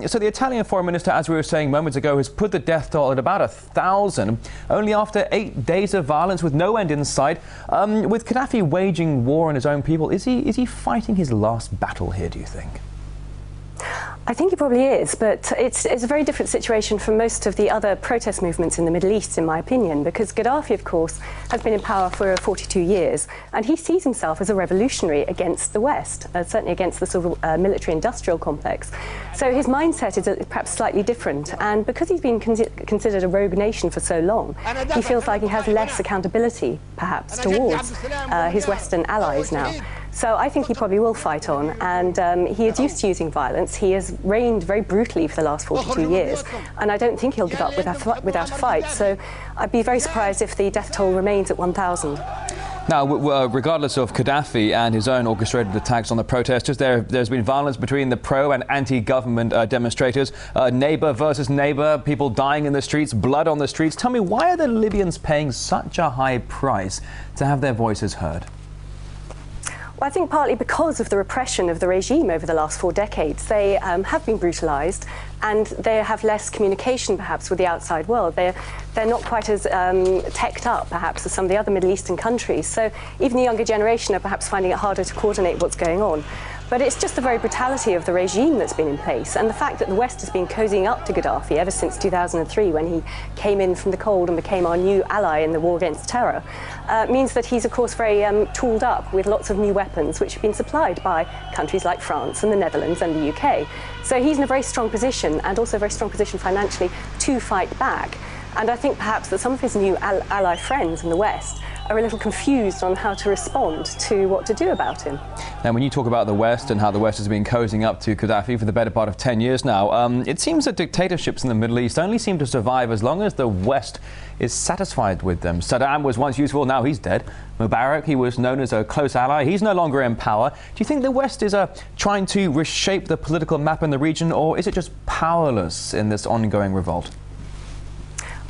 So the Italian foreign minister, as we were saying moments ago, has put the death toll at about 1,000, only after 8 days of violence with no end in sight. With Gaddafi waging war on his own people, is he fighting his last battle here, do you think? I think he probably is, but it's a very different situation from most of the other protest movements in the Middle East, in my opinion, because Gaddafi, of course, has been in power for 42 years, and he sees himself as a revolutionary against the West, certainly against the sort of military-industrial complex. So his mindset is perhaps slightly different, and because he's been considered a rogue nation for so long, he feels like he has less accountability, perhaps, towards his Western allies now. So I think he probably will fight on, and he is used to using violence. He has reigned very brutally for the last 42 years, and I don't think he'll give up without a fight. So I'd be very surprised if the death toll remains at 1,000. Now, regardless of Gaddafi and his own orchestrated attacks on the protesters, there's been violence between the pro- and anti-government demonstrators, neighbour versus neighbour, people dying in the streets, blood on the streets. Tell me, why are the Libyans paying such a high price to have their voices heard? Well, I think partly because of the repression of the regime over the last 4 decades. They have been brutalised, and they have less communication, perhaps, with the outside world. They're not quite as teched up, perhaps, as some of the other Middle Eastern countries. So even the younger generation are perhaps finding it harder to coordinate what's going on. But it's just the very brutality of the regime that's been in place, and the fact that the West has been cozying up to Gaddafi ever since 2003, when he came in from the cold and became our new ally in the war against terror, means that he's, of course, very tooled up with lots of new weapons, which have been supplied by countries like France and the Netherlands and the UK. So he's in a very strong position, and also a very strong position financially, to fight back. And I think perhaps that some of his new ally friends in the West are a little confused on how to respond to what to do about him. Now, when you talk about the West and how the West has been cozying up to Gaddafi for the better part of 10 years now, it seems that dictatorships in the Middle East only seem to survive as long as the West is satisfied with them. Saddam was once useful, now he's dead. Mubarak, he was known as a close ally. He's no longer in power. Do you think the West is trying to reshape the political map in the region, or is it just powerless in this ongoing revolt?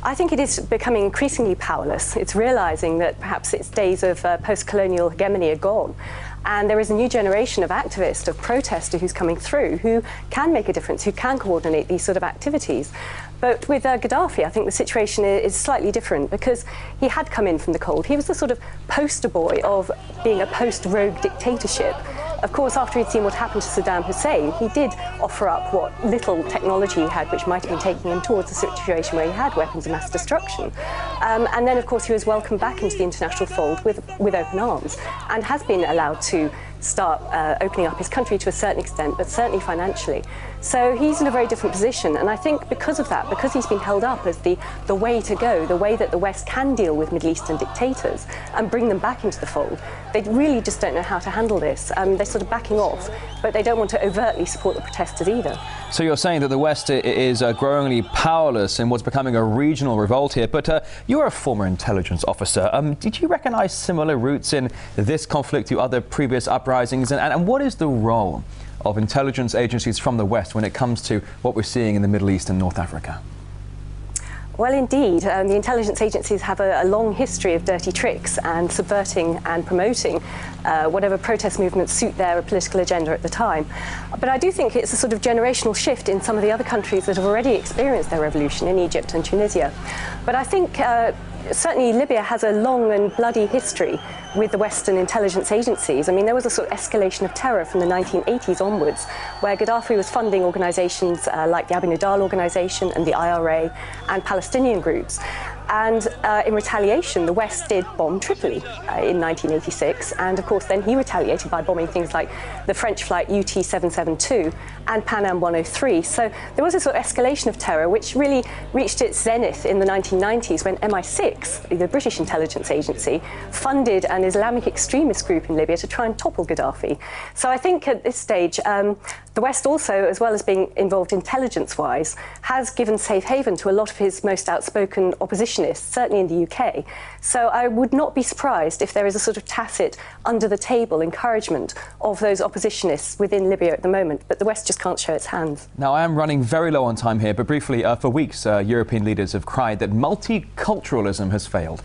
I think it is becoming increasingly powerless. It's realising that perhaps its days of post-colonial hegemony are gone. And there is a new generation of activists, of protesters who's coming through, who can make a difference, who can coordinate these sort of activities. But with Gaddafi, I think the situation is slightly different, because he had come in from the cold. He was the sort of poster boy of being a post-rogue dictatorship. Of course, after he'd seen what happened to Saddam Hussein, he did offer up what little technology he had, which might have been taking him towards a situation where he had weapons of mass destruction. And then, of course, he was welcomed back into the international fold with open arms, and has been allowed to start opening up his country to a certain extent, but certainly financially. So he's in a very different position, and I think because of that, because he's been held up as the way to go, the way that the West can deal with Middle Eastern dictators and bring them back into the fold, they really just don't know how to handle this. They're sort of backing off, but they don't want to overtly support the protesters either. So you're saying that the West is growingly powerless in what's becoming a regional revolt here, but you're a former intelligence officer. Did you recognise similar roots in this conflict to other previous uprisings, and what is the role of intelligence agencies from the West when it comes to what we're seeing in the Middle East and North Africa? Well, indeed, the intelligence agencies have a long history of dirty tricks and subverting and promoting whatever protest movements suit their political agenda at the time. But I do think it's a sort of generational shift in some of the other countries that have already experienced their revolution, in Egypt and Tunisia. But I think certainly Libya has a long and bloody history with the Western intelligence agencies. I mean, there was a sort of escalation of terror from the 1980s onwards, where Gaddafi was funding organisations like the Abu Nidal organisation and the IRA and Palestinian groups. And in retaliation, the West did bomb Tripoli in 1986. And of course, then he retaliated by bombing things like the French flight UT-772 and Pan Am 103. So there was a sort of escalation of terror, which really reached its zenith in the 1990s when MI6, the British intelligence agency, funded an Islamic extremist group in Libya to try and topple Gaddafi. So I think at this stage, the West also, as well as being involved intelligence-wise, has given safe haven to a lot of his most outspoken oppositionists, certainly in the UK. So I would not be surprised if there is a sort of tacit, under-the-table encouragement of those oppositionists within Libya at the moment, but the West just can't show its hands. Now, I am running very low on time here, but briefly, for weeks, European leaders have cried that multiculturalism has failed.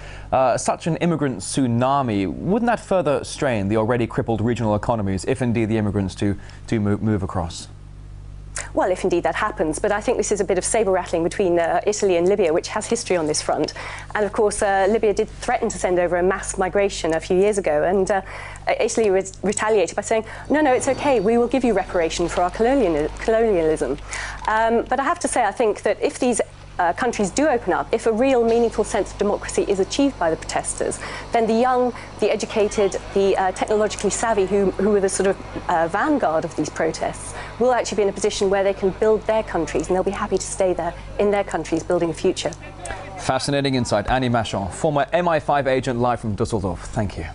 Such an immigrant tsunami, wouldn't that further strain the already crippled regional economies if indeed the immigrants do move across? Well, if indeed that happens, but I think this is a bit of sabre rattling between Italy and Libya, which has history on this front. And of course, Libya did threaten to send over a mass migration a few years ago, and Italy retaliated by saying, no, it's okay, we will give you reparation for our colonialism. But I have to say, I think that if these countries do open up, if a real meaningful sense of democracy is achieved by the protesters, then the young, the educated, the technologically savvy who are the sort of vanguard of these protests will actually be in a position where they can build their countries, and they'll be happy to stay there in their countries building a future. Fascinating insight. Annie Machon, former MI5 agent, live from Dusseldorf. Thank you.